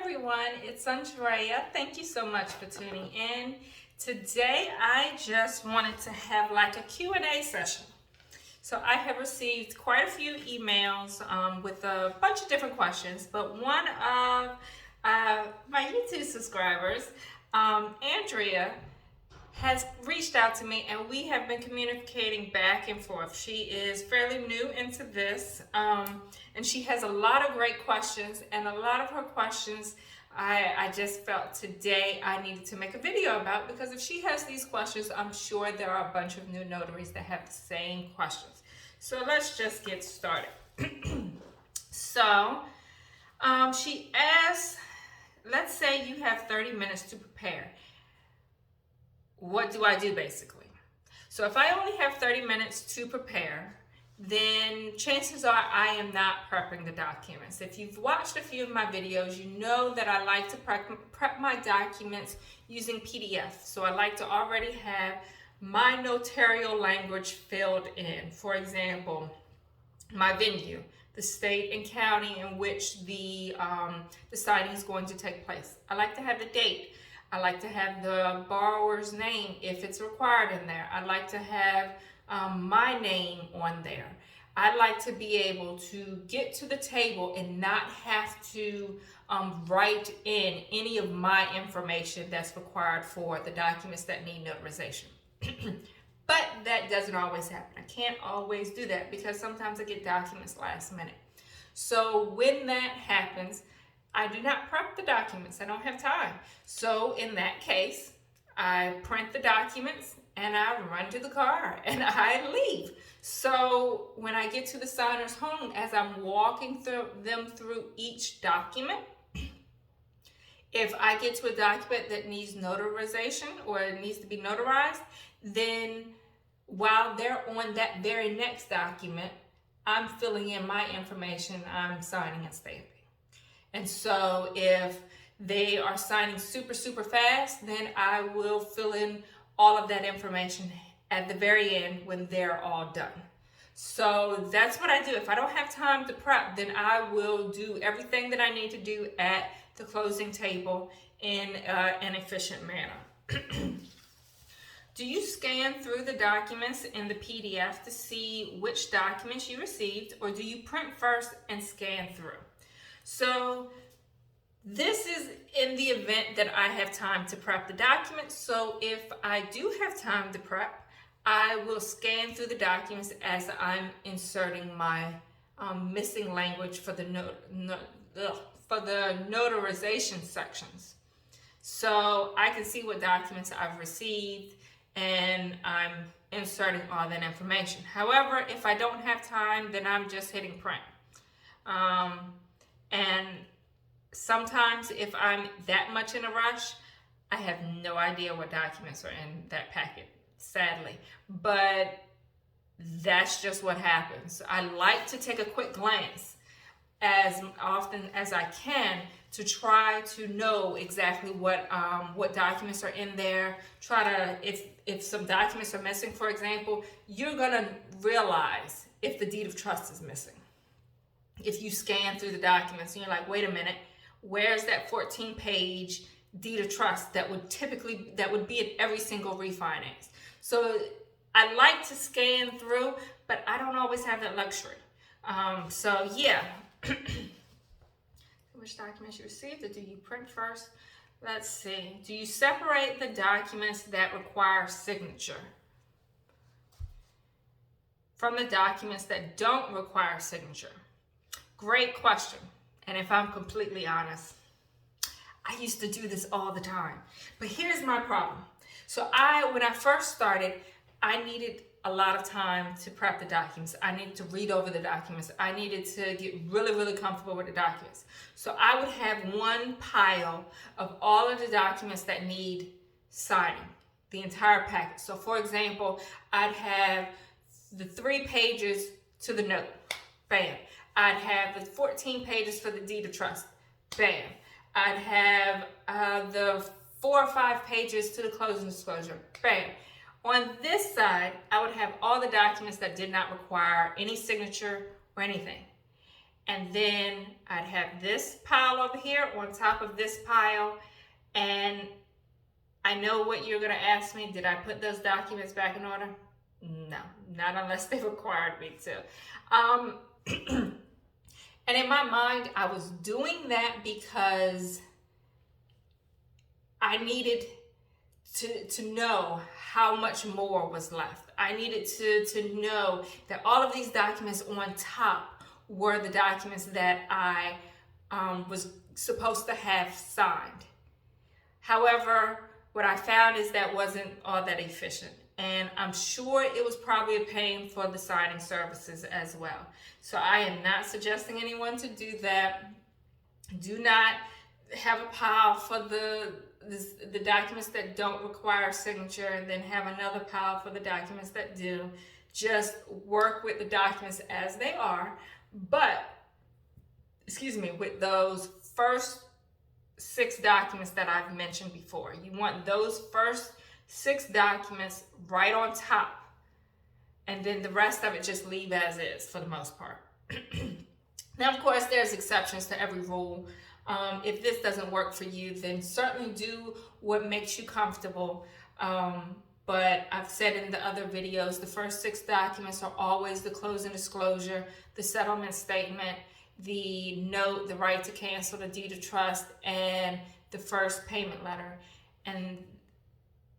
everyone, it's Andrea. Thank you so much for tuning in. Today I just wanted to have like a Q&A session. So I have received quite a few emails with a bunch of different questions, but one of my YouTube subscribers, Andrea, has reached out to me and we have been communicating back and forth. She is fairly new into this and she has a lot of great questions, and a lot of her questions I just felt today I needed to make a video about, because if she has these questions, I'm sure there are a bunch of new notaries that have the same questions. So let's just get started. So she asks, let's say you have 30 minutes to prepare. What do I do basically? So if I only have 30 minutes to prepare, then chances are I am not prepping the documents. If you've watched a few of my videos, you know that I like to prep my documents using PDF. So I like to already have my notarial language filled in. For example, my venue, the state and county in which the signing is going to take place. I like to have the date. I like to have the borrower's name if it's required in there. I like to have my name on there. I like to be able to get to the table and not have to write in any of my information that's required for the documents that need notarization. But that doesn't always happen. I can't always do that because sometimes I get documents last minute. So when that happens, I do not prep the documents. I don't have time. So in that case, I print the documents and I run to the car and I leave. So when I get to the signer's home, as I'm walking through each document, if I get to a document that needs notarization or it needs to be notarized, then while they're on that very next document, I'm filling in my information, I'm signing and stamping. And so if they are signing super fast, then I will fill in all of that information at the very end when they're all done. So that's what I do. If I don't have time to prep, then I will do everything that I need to do at the closing table in an efficient manner. Do you scan through the documents in the PDF to see which documents you received, or do you print first and scan through? So this is in the event that I have time to prep the documents. So if I do have time to prep, I will scan through the documents as I'm inserting my missing language for the notarization sections. So I can see what documents I've received and I'm inserting all that information. However, if I don't have time, then I'm just hitting print. And sometimes if I'm that much in a rush, I have no idea what documents are in that packet, sadly. But that's just what happens. I like to take a quick glance as often as I can to try to know exactly what documents are in there. Try to, if some documents are missing, for example, you're gonna realize if the deed of trust is missing. If you scan through the documents and you're like, wait a minute, where's that 14-page deed of trust that would be in every single refinance? So I like to scan through, but I don't always have that luxury. So yeah. Which documents you received, or do you print first? Let's see. Do you separate the documents that require signature from the documents that don't require signature? Great question. And if I'm completely honest, I used to do this all the time. But here's my problem. So when I first started, I needed a lot of time to prep the documents. I needed to read over the documents. I needed to get really comfortable with the documents. So I would have one pile of all of the documents that need signing, the entire packet. So for example, I'd have the 3 pages to the note, bam. I'd have the 14 pages for the deed of trust, bam. I'd have the 4 or 5 pages to the closing disclosure, bam. On this side, I would have all the documents that did not require any signature or anything. and then I'd have this pile over here on top of this pile. And I know what you're gonna ask me, did I put those documents back in order? No, not unless they required me to. And in my mind, I was doing that because I needed to know how much more was left. I needed to know that all of these documents on top were the documents that I was supposed to have signed. However, what I found is that wasn't all that efficient. And I'm sure it was probably a pain for the signing services as well. So I am not suggesting anyone to do that. Do not have a pile for the documents that don't require a signature and then have another pile for the documents that do. Just work with the documents as they are. But, with those first 6 documents that I've mentioned before. You want those first 6 documents right on top, and then the rest of it just leave as is for the most part. Now, of course, there's exceptions to every rule. If this doesn't work for you, then certainly do what makes you comfortable. But I've said in the other videos, the first 6 documents are always the closing disclosure, the settlement statement, the note, the right to cancel, the deed of trust, and the first payment letter. And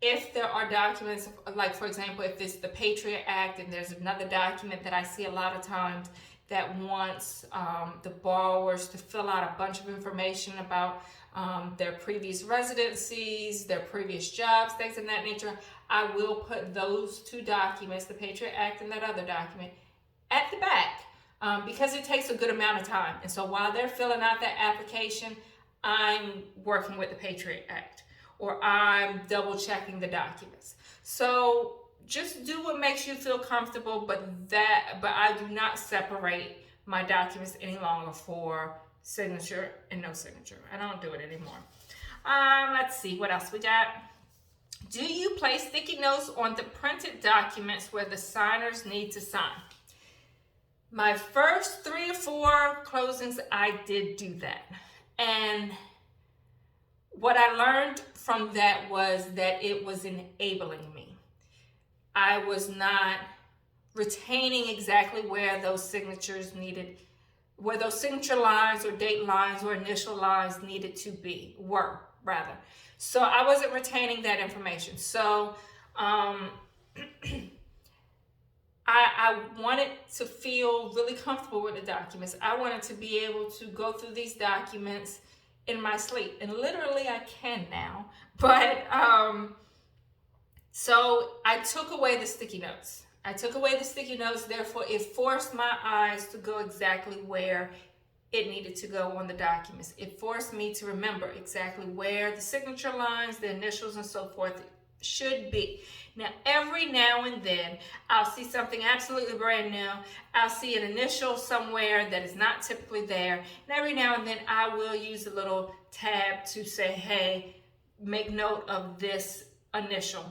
if there are documents, like for example, if it's the Patriot Act, and there's another document that I see a lot of times that wants the borrowers to fill out a bunch of information about their previous residencies, their previous jobs, things of that nature, I will put those 2 documents, the Patriot Act and that other document, at the back. Because it takes a good amount of time. And so while they're filling out that application, I'm working with the Patriot Act, or I'm double checking the documents. So just do what makes you feel comfortable, but I do not separate my documents any longer for signature and no signature. I don't do it anymore. Let's see what else we got. Do you place sticky notes on the printed documents where the signers need to sign? My first 3 or 4 closings, I did do that. And what I learned from that was that it was enabling me. I was not retaining exactly where those signatures needed, where those signature lines or date lines or initial lines needed to be, rather. So I wasn't retaining that information. So I wanted to feel really comfortable with the documents. I wanted to be able to go through these documents in my sleep. And literally I can now. But so I took away the sticky notes. Therefore it forced my eyes to go exactly where it needed to go on the documents. It forced me to remember exactly where the signature lines, the initials, and so forth should be. Now, every now and then, I'll see something absolutely brand new. I'll see an initial somewhere that is not typically there. And every now and then, I will use a little tab to say, hey, make note of this initial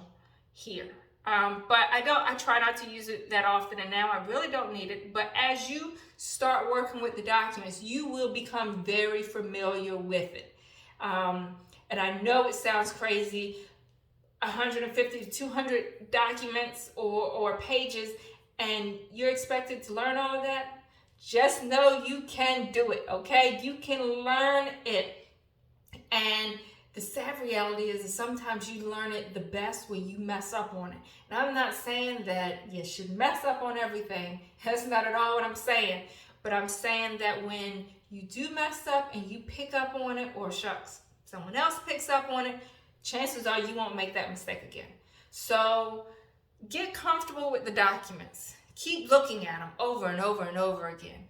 here. But I try not to use it that often, and now I really don't need it. But as you start working with the documents, you will become very familiar with it. And I know it sounds crazy, 150 to 200 documents or pages, and you're expected to learn all of that. Just know you can do it, okay? You can learn it. And the sad reality is that sometimes you learn it the best when you mess up on it. And I'm not saying that you should mess up on everything. That's not at all what I'm saying. But I'm saying that when you do mess up and you pick up on it, or shucks, someone else picks up on it, chances are you won't make that mistake again. So get comfortable with the documents. Keep looking at them over and over and over again.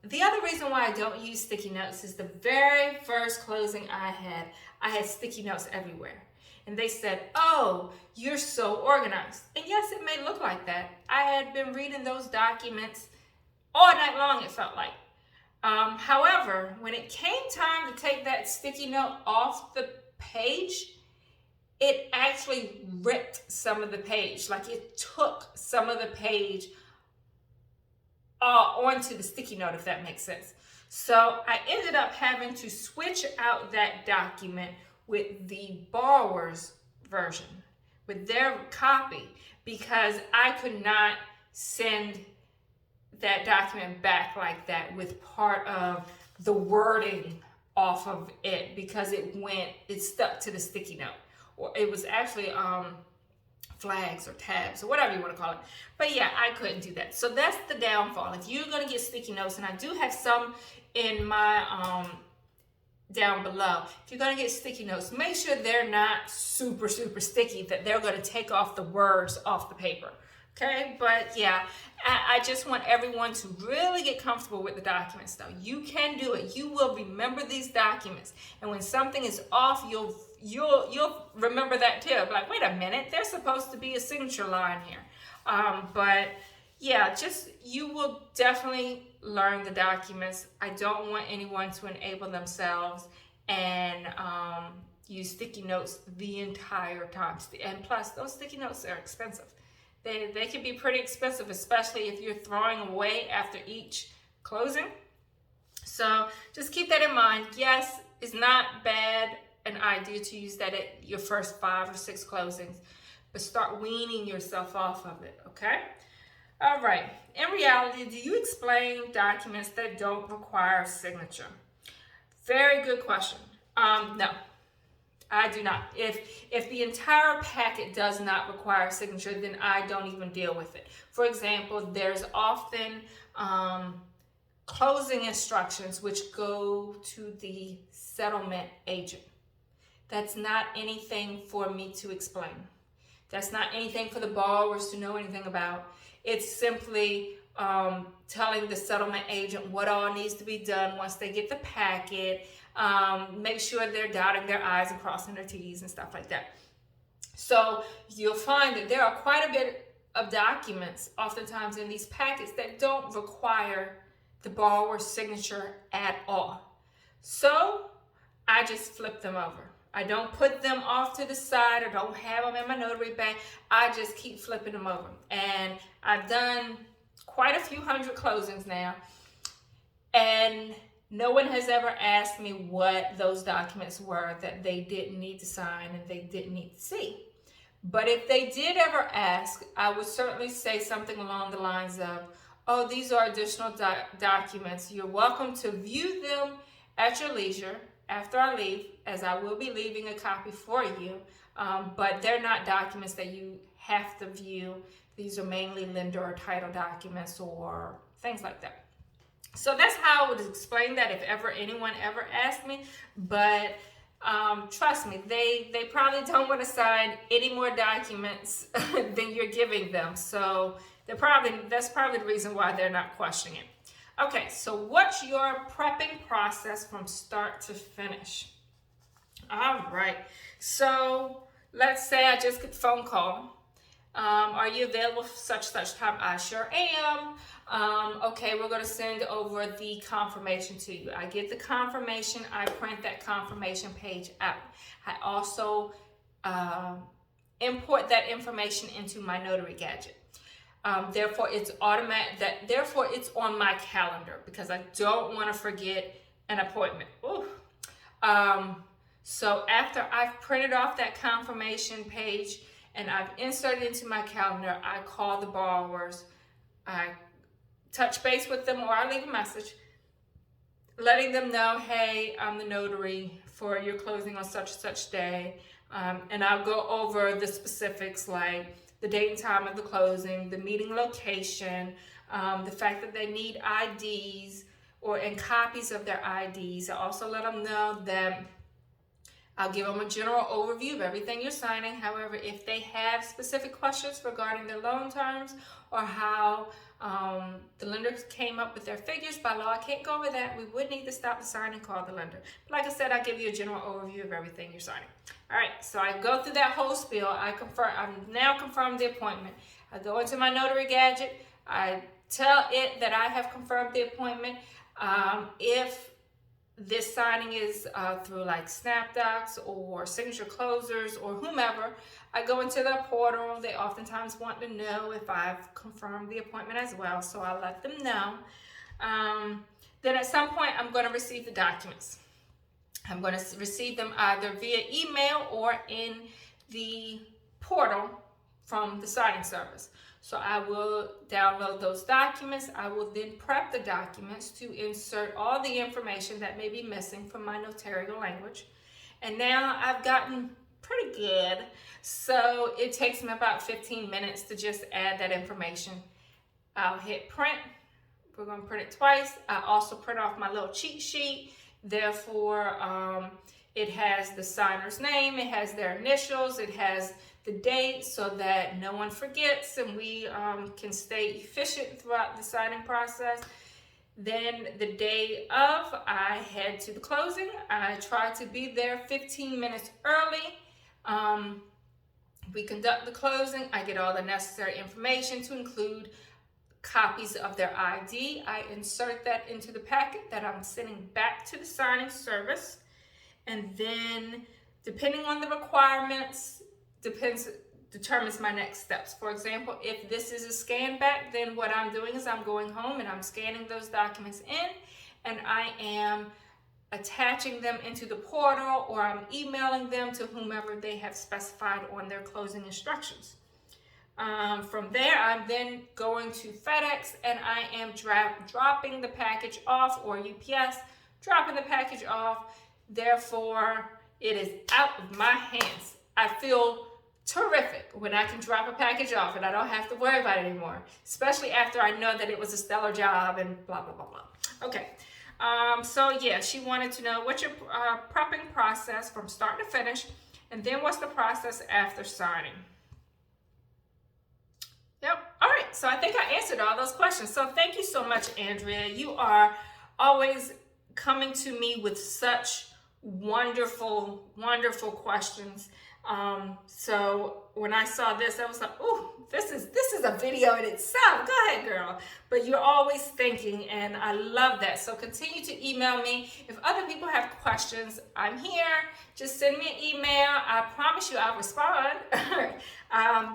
The other reason why I don't use sticky notes is the very first closing I had sticky notes everywhere. And they said, oh, you're so organized. And yes, it may look like that. I had been reading those documents all night long, it felt like. However, when it came time to take that sticky note off the page, it actually ripped some of the page. Like it took some of the page onto the sticky note, if that makes sense. So I ended up having to switch out that document with the borrower's version, with their copy, because I could not send that document back like that with part of the wording off of it, because it stuck to the sticky note, or it was actually flags or tabs or whatever you want to call it. But yeah, I couldn't do that. So that's the downfall. If you're going to get sticky notes, and I do have some in my down below, if you're going to get sticky notes, make sure they're not super sticky, that they're going to take off the words off the paper. Okay, but yeah, I just want everyone to really get comfortable with the documents though. You can do it. You will remember these documents, and when something is off, you'll remember that too. Like, wait a minute, there's supposed to be a signature line here. But yeah, you will definitely learn the documents. I don't want anyone to enable themselves and use sticky notes the entire time. And plus, those sticky notes are expensive. They can be pretty expensive, especially if you're throwing away after each closing. So just keep that in mind. Yes, it's not bad an idea to use that at your first 5 or 6 closings, but start weaning yourself off of it, okay? All right. In reality, do you explain documents that don't require a signature? Very good question. No. I do not. If the entire packet does not require a signature, then I don't even deal with it. For example, there's often closing instructions which go to the settlement agent. That's not anything for me to explain. That's not anything for the borrowers to know anything about. It's simply telling the settlement agent what all needs to be done once they get the packet. Make sure they're dotting their I's and crossing their T's and stuff like that. So you'll find that there are quite a bit of documents oftentimes in these packets that don't require the borrower's signature at all. So I just flip them over. I don't put them off to the side or don't have them in my notary bag. I just keep flipping them over. And I've done quite a few hundred closings now. And no one has ever asked me what those documents were that they didn't need to sign and they didn't need to see. But if they did ever ask, I would certainly say something along the lines of, oh, these are additional documents. You're welcome to view them at your leisure after I leave, as I will be leaving a copy for you. But they're not documents that you have to view. These are mainly lender or title documents or things like that. So that's how I would explain that if ever anyone ever asked me. But trust me, they probably don't want to sign any more documents than you're giving them. So that's probably the reason why they're not questioning it. Okay, so what's your prepping process from start to finish? All right, so let's say I just get a phone call. Are you available for such time? I sure am. Okay, we're going to send over the confirmation to you. I get the confirmation. I print that confirmation page out. I also import that information into my notary gadget. Therefore, it's automatic. Therefore, it's on my calendar because I don't want to forget an appointment. So after I've printed off that confirmation page and I've inserted into my calendar, I call the borrowers. I touch base with them, or I leave a message letting them know, hey, I'm the notary for your closing on such and such day. And I'll go over the specifics like the date and time of the closing, the meeting location, the fact that they need IDs and copies of their IDs. I also let them know that I'll give them a general overview of everything you're signing. However, if they have specific questions regarding their loan terms or how the lender came up with their figures, by law, I can't go over that. We would need to stop the sign and call the lender. But like I said, I'll give you a general overview of everything you're signing. All right, so I go through that whole spiel. I've now confirmed the appointment. I go into my notary gadget. I tell it that I have confirmed the appointment. If this signing is through like SnapDocs or Signature Closers or whomever, I go into their portal. They oftentimes want to know if I've confirmed the appointment as well, so I let them know. Then at some point, I'm going to receive the documents. I'm going to receive them either via email or in the portal from the signing service. So I will download those documents. I will then prep the documents to insert all the information that may be missing from my notarial language. And now I've gotten pretty good. So it takes me about 15 minutes to just add that information. I'll hit print. We're going to print it twice. I also print off my little cheat sheet. Therefore, it has the signer's name, it has their initials, it has the date so that no one forgets and we can stay efficient throughout the signing process. Then the day of, I head to the closing. I try to be there 15 minutes early. We conduct the closing. I get all the necessary information to include copies of their ID. I insert that into the packet that I'm sending back to the signing service. And then, depending on the requirements, determines my next steps. For example, if this is a scan back, then what I'm doing is I'm going home and I'm scanning those documents in, and I am attaching them into the portal, or I'm emailing them to whomever they have specified on their closing instructions. From there, I'm then going to FedEx and I am dropping the package off, or UPS, dropping the package off. Therefore, it is out of my hands. I feel terrific when I can drop a package off and I don't have to worry about it anymore, especially after I know that it was a stellar job and blah, blah, blah, blah. Okay. So yeah, she wanted to know what's your prepping process from start to finish, and then what's the process after signing. Yep. All right. So I think I answered all those questions. So thank you so much, Andrea. You are always coming to me with such wonderful, wonderful questions. So when I saw this, I was like, "Ooh, this is a video in itself." Go ahead, girl. But you're always thinking, and I love that. So continue to email me. If other people have questions, I'm here. Just send me an email. I promise you I'll respond.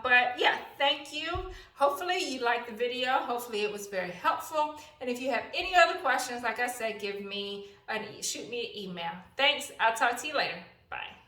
But yeah, thank you. Hopefully you liked the video. Hopefully it was very helpful. And if you have any other questions, like I said, shoot me an email. Thanks. I'll talk to you later. Bye.